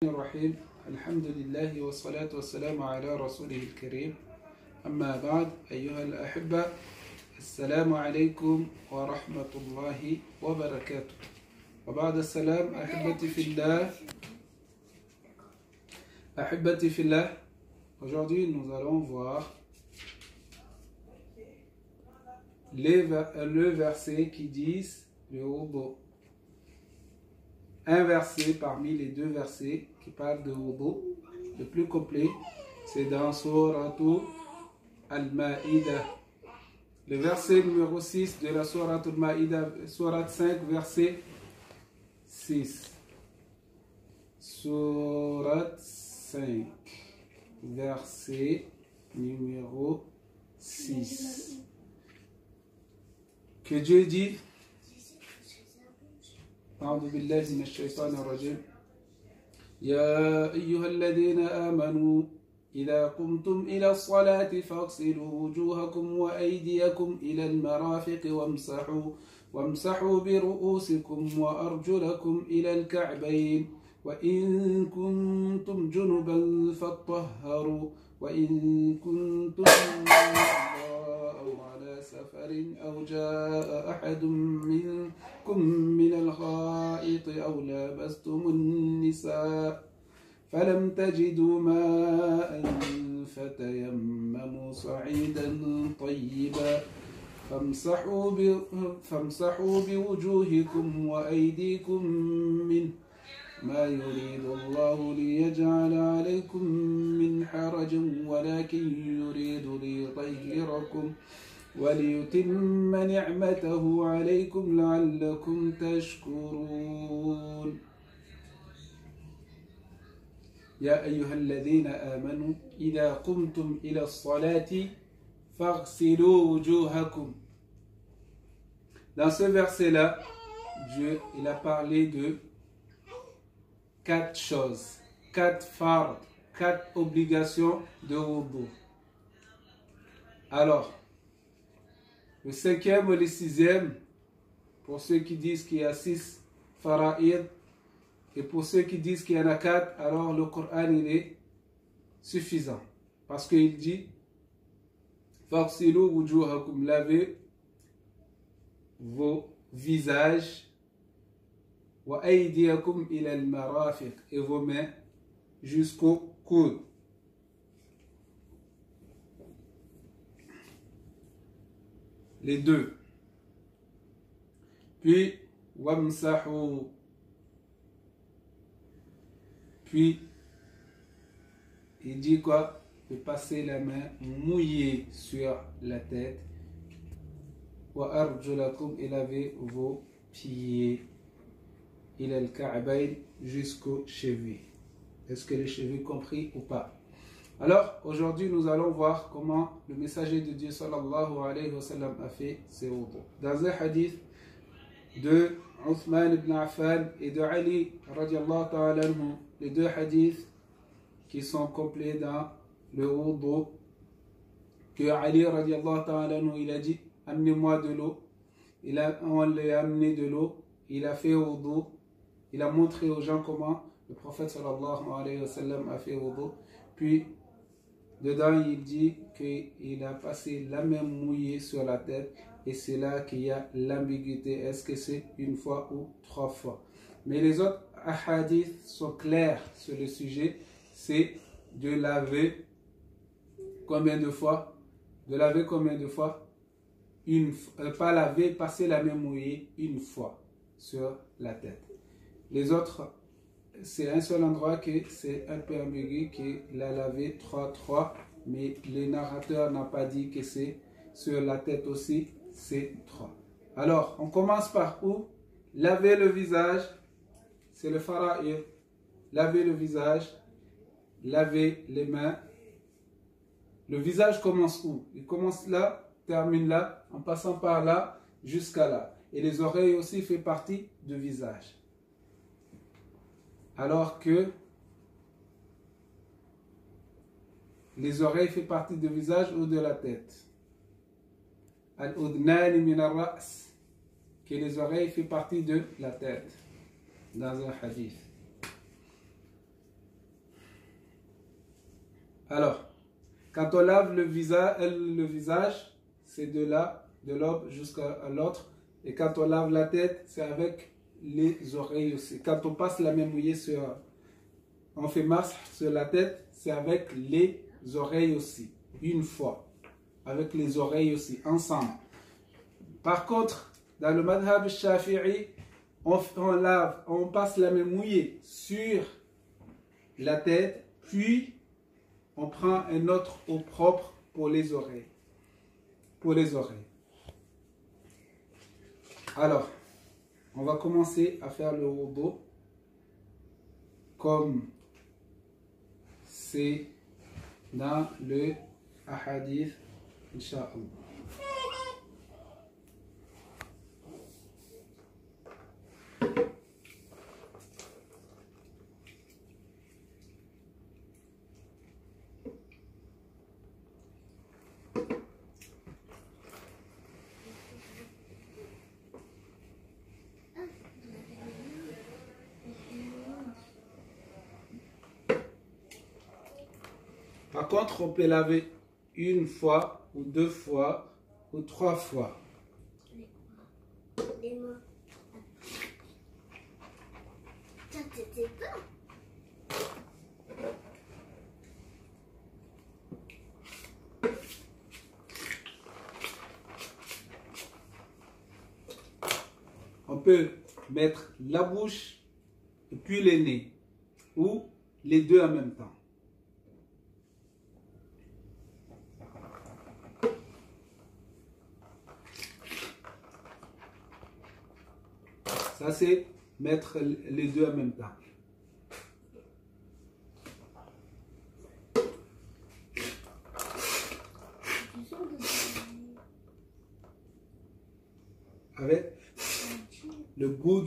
الرحيم الحمد لله والصلاة والسلام على رسوله الكريم أما بعد أيها الأحبة السلام عليكم ورحمة الله وبركاته وبعد السلام أحبتي في الله. Aujourd'hui nous allons voir le verset qui dit le wudu. Un verset parmi les deux versets qui parle de wudu, le plus complet, c'est dans Sourate Al-Ma'ida. Le verset numéro 6 de la Sourate Al-Ma'ida, Sourate 5, verset 6. Sourate 5, verset numéro 6. Que Dieu dit: أعوذ بالله من الشيطان الرجيم يا أيها الذين آمنوا إذا قمتم إلى الصلاة فاغسلوا وجوهكم وأيديكم إلى المرافق وامسحوا برؤوسكم وأرجلكم إلى الكعبين وإن كنتم جنبا فاطهروا وإن كنتم أو على سفر أو جاء أحد منكم من الغائط أو لامستم النساء فلم تجدوا ماء فتيمموا صعيدا طيبا فامسحوا بوجوهكم وأيديكم منه ما يريد الله ليجعل عليكم من حرج ولكن يريد ليطهركم وليتم نعمته عليكم لعلكم تشكرون. يا أيها الذين آمنوا إذا قمتم إلى الصلاة فاغسلوا وجوهكم. Dans ce verset-là, Dieu il a parlé de 4 choses, 4 fards, 4 obligations de wudu. Alors, le 5e et le 6e, pour ceux qui disent qu'il y a 6 fara'id, et pour ceux qui disent qu'il y en a 4, alors le Coran il est suffisant. Parce qu'il dit: Faghsilu wujuhakum, lavez vos visages, wa aydiyakum ila al-marafiq, et vos mains jusqu'au coude. Les deux. Puis wamsahu. Puis il dit quoi? De passer la main mouillée sur la tête. Wa arjulakum, et laver vos pieds. Il a le ka'bayn, jusqu'aux chevilles. Est-ce que les chevilles compris ou pas? Alors, aujourd'hui, nous allons voir comment le messager de Dieu sallallahu alayhi wa sallam a fait ses wudu. Dans un hadith de Uthman ibn Affan et de Ali radiallahu ta'ala anhu, les deux hadiths qui sont complets dans le wudu, que Ali radiallahu ta'ala anhu, il a dit: amenez-moi de l'eau. On lui a amené de l'eau, il a fait wudu. Il a montré aux gens comment le prophète sallallahu alayhi wa sallam a fait wudu. Puis, dedans, il dit qu'il a passé la main mouillée sur la tête. Et c'est là qu'il y a l'ambiguïté. Est-ce que c'est une fois ou 3 fois? Mais les autres hadiths sont clairs sur le sujet. C'est de laver combien de fois? De laver combien de fois? Pas laver, passer la main mouillée une fois sur la tête. Les autres, c'est un seul endroit que c'est un peu ambigu, qu'il a lavé 3, mais le narrateur n'a pas dit que c'est sur la tête aussi, c'est 3. Alors, on commence par où? Laver le visage, c'est le fara'id. Laver le visage, laver les mains. Le visage commence où? Il commence là, termine là, en passant par là, jusqu'à là. Et les oreilles aussi font partie du visage. Alors que les oreilles font partie du visage ou de la tête. Al-udnani min al-ra's, que les oreilles font partie de la tête. Dans un hadith. Alors, quand on lave le visage, c'est de là, de l'aube jusqu'à l'autre. Et quand on lave la tête, c'est avec les oreilles aussi. Quand on passe la main mouillée sur, on fait masque sur la tête, c'est avec les oreilles aussi. Une fois. Avec les oreilles aussi, ensemble. Par contre, dans le madhab shafi'i, on lave, on passe la main mouillée sur la tête, puis on prend un autre eau propre pour les oreilles. Pour les oreilles. Alors, on va commencer à faire le wudu comme c'est dans le hadith, Inch'Allah. Par contre, on peut laver une fois, ou deux fois, ou trois fois. Les mains. Ça, t'étais pas. On peut mettre la bouche et puis le nez, ou les deux en même temps. Ça, c'est mettre les deux en même temps. Avec le bout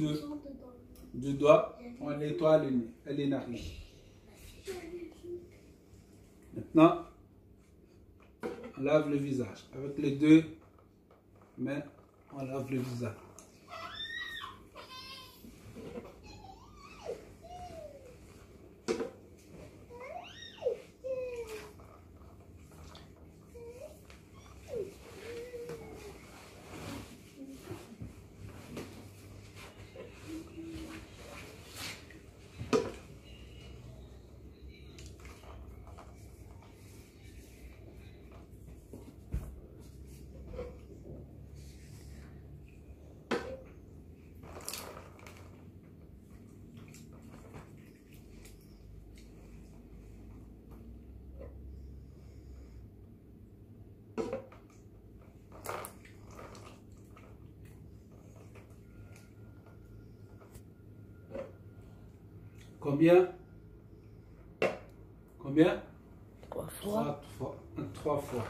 du doigt, on nettoie les narines. Maintenant, on lave le visage. Avec les deux mains, on lave le visage. Combien? Combien? 3 fois. 3 fois.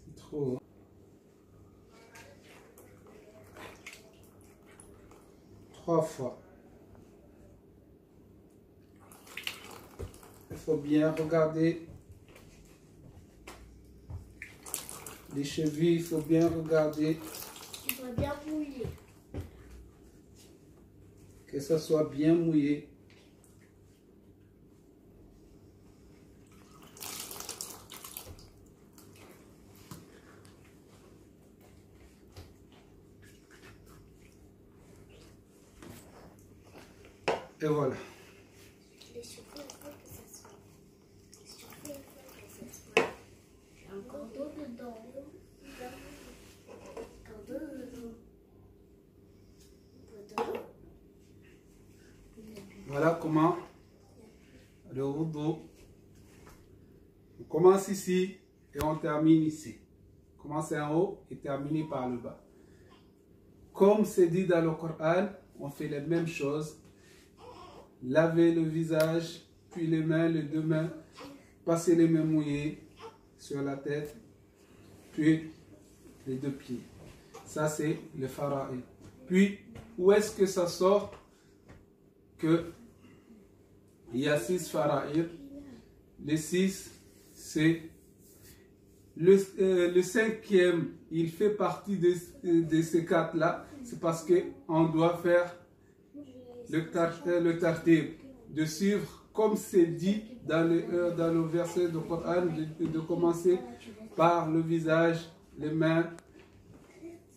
C'est trop. 3 fois. Il faut bien regarder les chevilles, il faut bien regarder Tu dois bien mouiller. que ça soit bien mouillé. Et voilà. Les cheveux, il faut que ça soit. Les cheveux, il faut comment le wudu. On commence ici et on termine ici. Commencer en haut et terminer par le bas. Comme c'est dit dans le Coran, on fait les mêmes choses. Laver le visage, puis les mains, les deux mains, passer les mains mouillées sur la tête, puis les deux pieds. Ça, c'est le fara'id. Puis, où est-ce que ça sort que il y a 6 fara'id? Les 6, c'est le 5e, il fait partie de ces 4-là. C'est parce qu'on doit faire le tartib, de suivre comme c'est dit dans le verset du Coran, de commencer par le visage, les mains,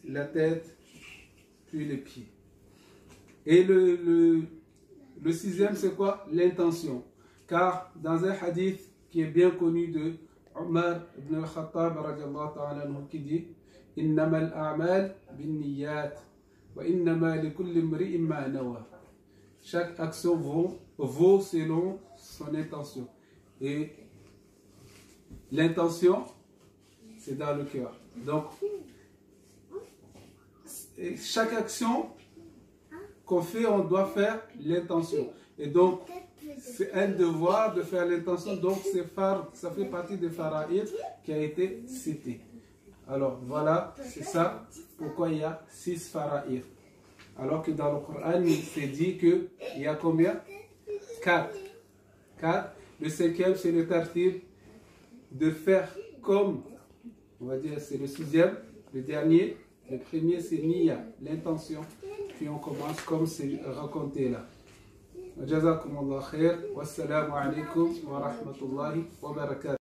la tête, puis les pieds. Et le 6e, c'est quoi? L'intention. Car dans un hadith qui est bien connu de Omar ibn al-Khattab qui dit Innama al-a'mal bin-niyyat wa innama li kulli imri'in ma nawa. Chaque action vaut selon son intention. Et l'intention, c'est dans le cœur. Donc, chaque action qu'on fait, on doit faire l'intention. Et donc, c'est un devoir de faire l'intention. Donc, ça fait partie des fara'id qui a été cité. Alors, voilà, c'est ça pourquoi il y a 6 fara'id. Alors que dans le Coran, il s'est dit qu'il y a combien? 4. Le 5e, c'est le tartib, de faire comme, on va dire, c'est le 6e, le dernier. Le premier, c'est niya, l'intention. Puis on commence comme c'est raconté là. Jazakumullah khair. Wassalamu alaikum wa rahmatullahi wa barakatuh.